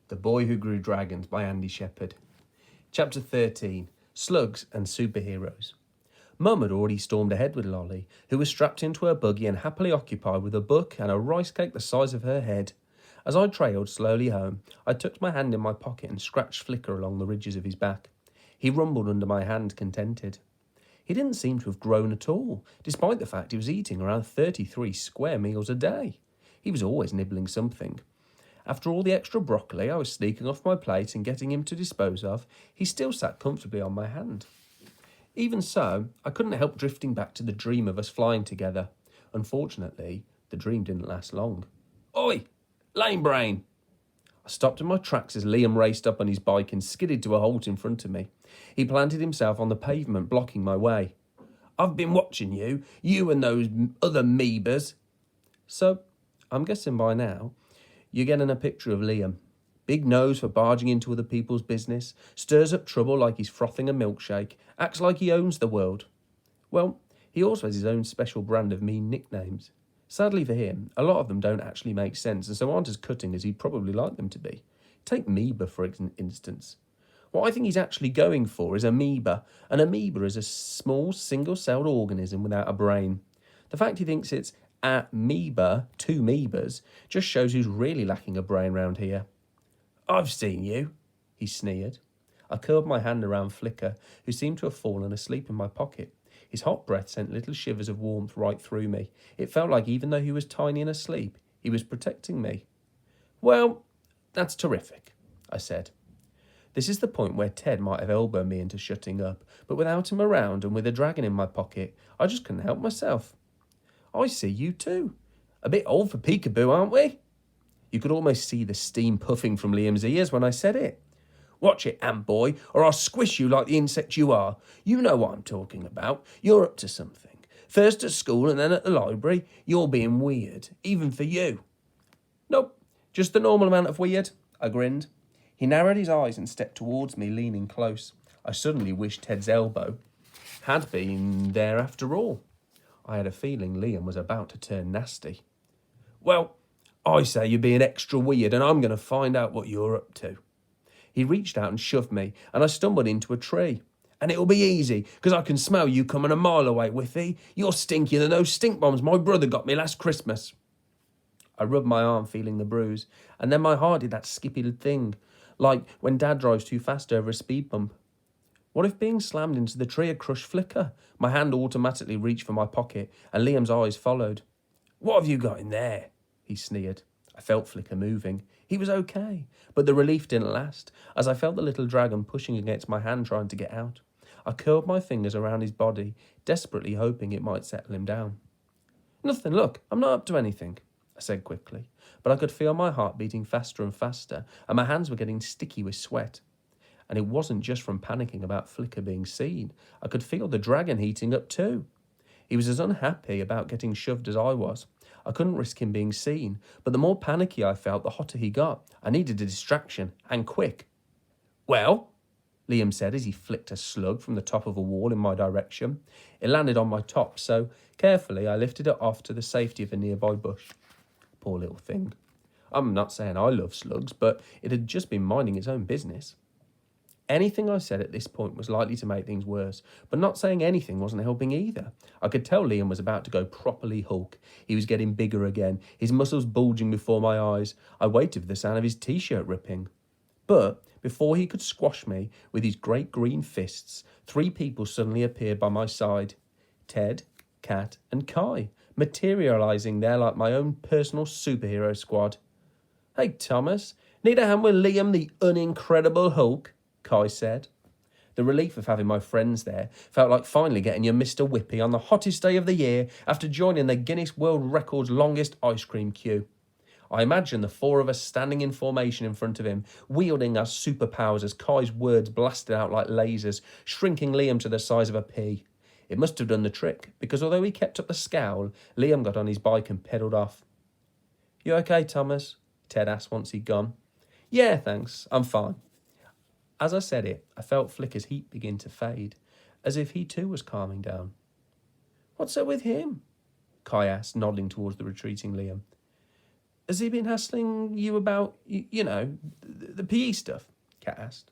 The Boy Who Grew Dragons by Andy Shepherd. Chapter 13. Slugs and Superheroes. Mum had already stormed ahead with Lolly, who was strapped into her buggy and happily occupied with a book and a rice cake the size of her head. As I trailed slowly home, I tucked my hand in my pocket and scratched Flicker along the ridges of his back. He rumbled under my hand, contented. He didn't seem to have grown at all, despite the fact he was eating around 33 square meals a day. He was always nibbling something. After all the extra broccoli I was sneaking off my plate and getting him to dispose of, he still sat comfortably on my hand. Even so, I couldn't help drifting back to the dream of us flying together. Unfortunately, the dream didn't last long. Oi! Lame brain! I stopped in my tracks as Liam raced up on his bike and skidded to a halt in front of me. He planted himself on the pavement, blocking my way. I've been watching you and those other meebers. So, I'm guessing by now, you're getting a picture of Liam. Big nose for barging into other people's business, stirs up trouble like he's frothing a milkshake, acts like he owns the world. Well, he also has his own special brand of mean nicknames. Sadly for him, a lot of them don't actually make sense and so aren't as cutting as he'd probably like them to be. Take amoeba, for instance. What I think he's actually going for is amoeba. An amoeba is a small, single-celled organism without a brain. The fact he thinks it's amoeba, two amoebas, just shows who's really lacking a brain round here. I've seen you, he sneered. I curled my hand around Flicker, who seemed to have fallen asleep in my pocket. His hot breath sent little shivers of warmth right through me. It felt like even though he was tiny and asleep, he was protecting me. Well, that's terrific, I said. This is the point where Ted might have elbowed me into shutting up, but without him around and with a dragon in my pocket, I just couldn't help myself. I see you too. A bit old for peekaboo, aren't we? You could almost see the steam puffing from Liam's ears when I said it. Watch it, ant-boy, or I'll squish you like the insect you are. You know what I'm talking about. You're up to something. First at school and then at the library, you're being weird, even for you. Nope, just the normal amount of weird, I grinned. He narrowed his eyes and stepped towards me, leaning close. I suddenly wished Ted's elbow had been there after all. I had a feeling Liam was about to turn nasty. Well, I say you're being extra weird and I'm going to find out what you're up to. He reached out and shoved me and I stumbled into a tree. And it'll be easy, because I can smell you coming a mile away, Whiffy. You're stinkier than those stink bombs my brother got me last Christmas. I rubbed my arm, feeling the bruise, and then my heart did that skippy thing, like when Dad drives too fast over a speed bump. What if being slammed into the tree had crushed Flicker? My hand automatically reached for my pocket, and Liam's eyes followed. What have you got in there? He sneered. I felt Flicker moving. He was okay, but the relief didn't last, as I felt the little dragon pushing against my hand trying to get out. I curled my fingers around his body, desperately hoping it might settle him down. Nothing, look, I'm not up to anything, I said quickly, but I could feel my heart beating faster and faster, and my hands were getting sticky with sweat. And it wasn't just from panicking about Flicker being seen. I could feel the dragon heating up too. He was as unhappy about getting shoved as I was. I couldn't risk him being seen, but the more panicky I felt, the hotter he got. I needed a distraction, and quick. Well, Liam said as he flicked a slug from the top of a wall in my direction. It landed on my top, so carefully I lifted it off to the safety of a nearby bush. Poor little thing. I'm not saying I love slugs, but it had just been minding its own business. Anything I said at this point was likely to make things worse, but not saying anything wasn't helping either. I could tell Liam was about to go properly Hulk. He was getting bigger again, his muscles bulging before my eyes. I waited for the sound of his t-shirt ripping. But before he could squash me with his great green fists, 3 people suddenly appeared by my side. Ted, Kat, and Kai, materialising there like my own personal superhero squad. Hey, Thomas, need a hand with Liam the unincredible Hulk? Kai said. The relief of having my friends there felt like finally getting your Mr. Whippy on the hottest day of the year after joining the Guinness World Record's longest ice cream queue. I imagined the 4 of us standing in formation in front of him, wielding our superpowers as Kai's words blasted out like lasers, shrinking Liam to the size of a pea. It must have done the trick, because although he kept up the scowl, Liam got on his bike and pedalled off. You okay, Thomas? Ted asked once he'd gone. Yeah, thanks, I'm fine. As I said it, I felt Flicker's heat begin to fade, as if he too was calming down. What's up with him? Kai asked, nodding towards the retreating Liam. Has he been hassling you about, The PE stuff? Kat asked.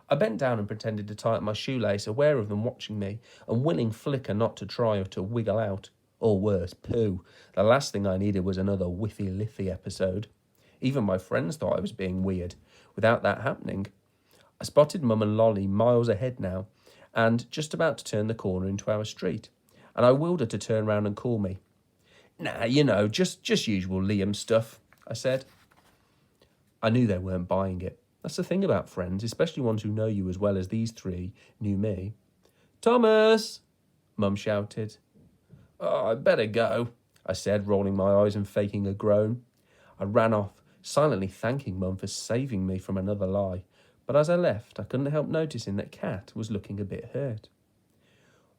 I bent down and pretended to tie up my shoelace, aware of them watching me, and willing Flicker not to try or to wiggle out. Or worse, poo. The last thing I needed was another Whiffy-Liffy episode. Even my friends thought I was being weird. Without that happening, I spotted Mum and Lolly miles ahead now, and just about to turn the corner into our street, and I willed her to turn round and call me. Nah, just usual Liam stuff, I said. I knew they weren't buying it. That's the thing about friends, especially ones who know you as well as these three knew me. Thomas! Mum shouted. Oh, I better go, I said, rolling my eyes and faking a groan. I ran off, silently thanking Mum for saving me from another lie, but as I left, I couldn't help noticing that Kat was looking a bit hurt.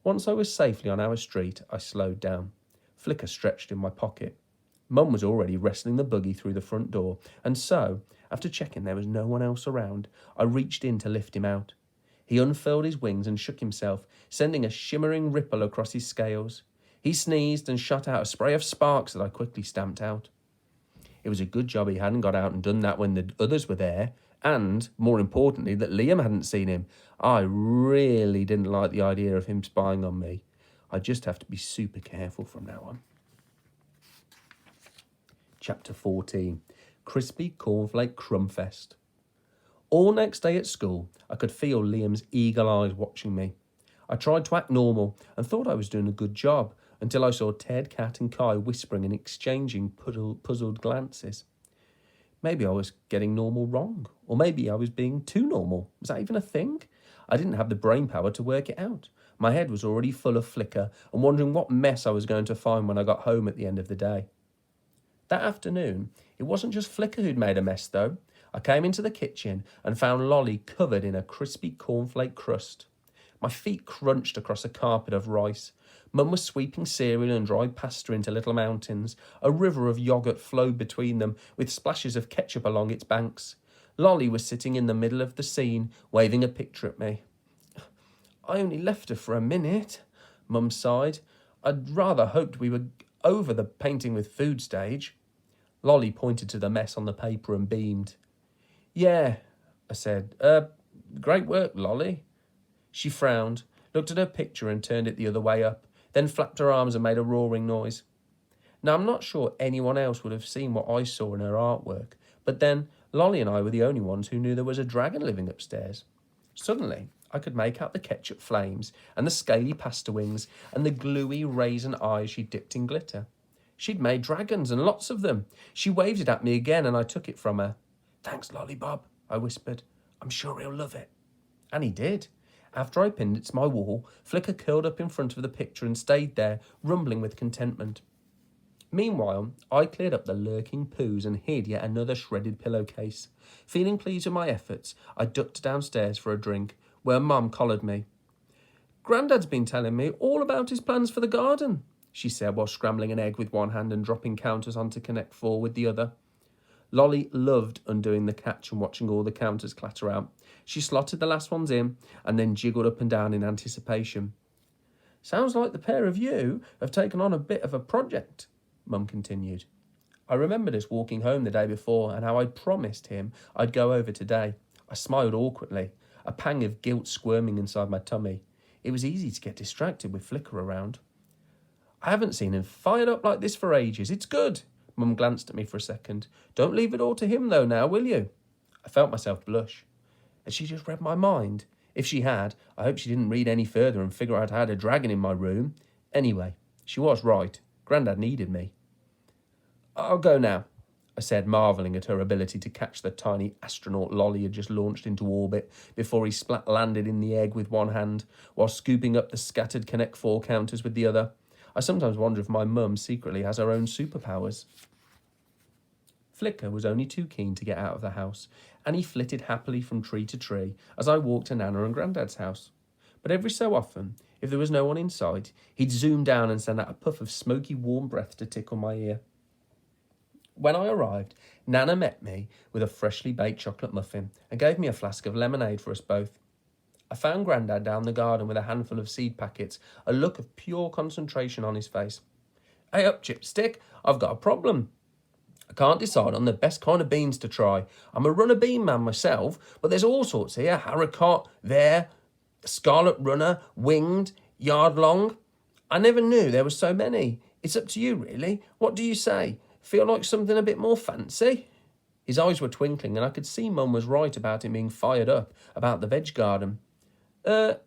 Once I was safely on our street, I slowed down. Flicker stretched in my pocket. Mum was already wrestling the buggy through the front door, and so, after checking there was no one else around, I reached in to lift him out. He unfurled his wings and shook himself, sending a shimmering ripple across his scales. He sneezed and shot out a spray of sparks that I quickly stamped out. It was a good job he hadn't got out and done that when the others were there, and, more importantly, that Liam hadn't seen him. I really didn't like the idea of him spying on me. I just have to be super careful from now on. Chapter 14. Crispy Cornflake Crumbfest. All next day at school, I could feel Liam's eagle eyes watching me. I tried to act normal and thought I was doing a good job until I saw Ted, Kat and Kai whispering and exchanging puzzled glances. Maybe I was getting normal wrong, or maybe I was being too normal. Was that even a thing? I didn't have the brain power to work it out. My head was already full of Flicker and wondering what mess I was going to find when I got home at the end of the day. That afternoon, it wasn't just Flicker who'd made a mess, though. I came into the kitchen and found Lolly covered in a crispy cornflake crust. My feet crunched across a carpet of rice. Mum was sweeping cereal and dried pasta into little mountains. A river of yoghurt flowed between them, with splashes of ketchup along its banks. Lolly was sitting in the middle of the scene, waving a picture at me. I only left her for a minute, Mum sighed. I'd rather hoped we were over the painting with food stage. Lolly pointed to the mess on the paper and beamed. Yeah, I said. Great work, Lolly. She frowned, looked at her picture and turned it the other way up, then flapped her arms and made a roaring noise. Now, I'm not sure anyone else would have seen what I saw in her artwork, but then Lolly and I were the only ones who knew there was a dragon living upstairs. Suddenly, I could make out the ketchup flames and the scaly pasta wings and the gluey raisin eyes she dipped in glitter. She'd made dragons and lots of them. She waved it at me again and I took it from her. Thanks, Lollybob, I whispered. I'm sure he'll love it. And he did. After I pinned it to my wall, Flicker curled up in front of the picture and stayed there, rumbling with contentment. Meanwhile, I cleared up the lurking poos and hid yet another shredded pillowcase. Feeling pleased with my efforts, I ducked downstairs for a drink, where Mum collared me. Grandad's been telling me all about his plans for the garden, she said while scrambling an egg with one hand and dropping counters onto Connect 4 with the other. Lolly loved undoing the catch and watching all the counters clatter out. She slotted the last ones in and then jiggled up and down in anticipation. Sounds like the pair of you have taken on a bit of a project, Mum continued. I remembered us walking home the day before and how I'd promised him I'd go over today. I smiled awkwardly, a pang of guilt squirming inside my tummy. It was easy to get distracted with Flicker around. I haven't seen him fired up like this for ages. It's good. Mum glanced at me for a second. Don't leave it all to him, though, now, will you? I felt myself blush. Had she just read my mind? If she had, I hope she didn't read any further and figure out I had a dragon in my room. Anyway, she was right. Grandad needed me. I'll go now, I said, marvelling at her ability to catch the tiny astronaut Lolly had just launched into orbit before he splat-landed in the egg with one hand, while scooping up the scattered Connect 4 counters with the other. I sometimes wonder if my mum secretly has her own superpowers. Flicker was only too keen to get out of the house, and he flitted happily from tree to tree as I walked to Nana and Grandad's house. But every so often, if there was no one in sight, he'd zoom down and send out a puff of smoky warm breath to tickle my ear. When I arrived, Nana met me with a freshly baked chocolate muffin and gave me a flask of lemonade for us both. I found Grandad down the garden with a handful of seed packets, a look of pure concentration on his face. Hey up, Chipstick, I've got a problem. I can't decide on the best kind of beans to try. I'm a runner bean man myself, but there's all sorts here. Haricot, there, scarlet runner, winged, yard long. I never knew there were so many. It's up to you, really. What do you say? Feel like something a bit more fancy? His eyes were twinkling, and I could see Mum was right about him being fired up about the veg garden. I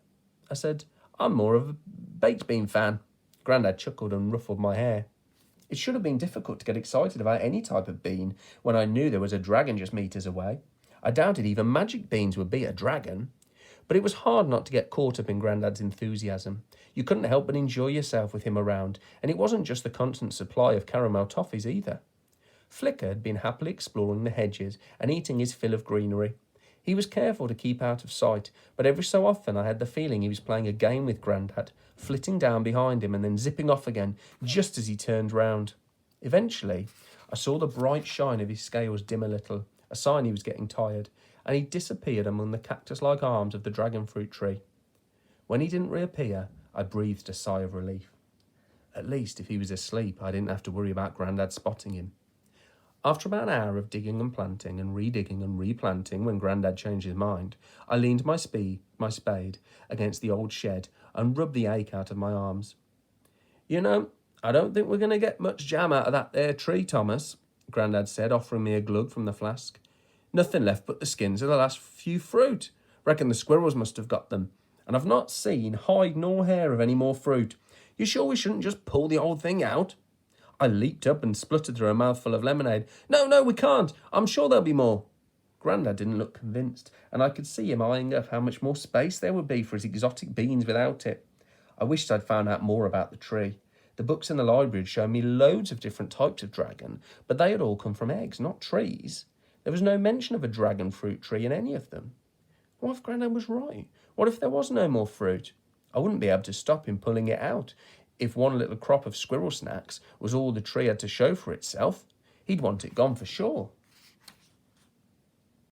said, I'm more of a baked bean fan. Grandad chuckled and ruffled my hair. It should have been difficult to get excited about any type of bean when I knew there was a dragon just meters away. I doubted even magic beans would beat a dragon. But it was hard not to get caught up in Grandad's enthusiasm. You couldn't help but enjoy yourself with him around, and it wasn't just the constant supply of caramel toffees either. Flicker had been happily exploring the hedges and eating his fill of greenery. He was careful to keep out of sight, but every so often I had the feeling he was playing a game with Grandad, flitting down behind him and then zipping off again just as he turned round. Eventually, I saw the bright shine of his scales dim a little, a sign he was getting tired, and he disappeared among the cactus-like arms of the dragon fruit tree. When he didn't reappear, I breathed a sigh of relief. At least, if he was asleep, I didn't have to worry about Grandad spotting him. After about an hour of digging and planting and redigging and replanting when Grandad changed his mind, I leaned my spade against the old shed and rubbed the ache out of my arms. You know, I don't think we're going to get much jam out of that there tree, Thomas, Grandad said, offering me a glug from the flask. Nothing left but the skins of the last few fruit. Reckon the squirrels must have got them. And I've not seen hide nor hair of any more fruit. You sure we shouldn't just pull the old thing out? I leaped up and spluttered through a mouthful of lemonade. No, we can't. I'm sure there'll be more. Grandad didn't look convinced, and I could see him eyeing up how much more space there would be for his exotic beans without it. I wished I'd found out more about the tree. The books in the library had shown me loads of different types of dragon, but they had all come from eggs, not trees. There was no mention of a dragon fruit tree in any of them. What if Grandad was right? What if there was no more fruit? I wouldn't be able to stop him pulling it out. If one little crop of squirrel snacks was all the tree had to show for itself, he'd want it gone for sure.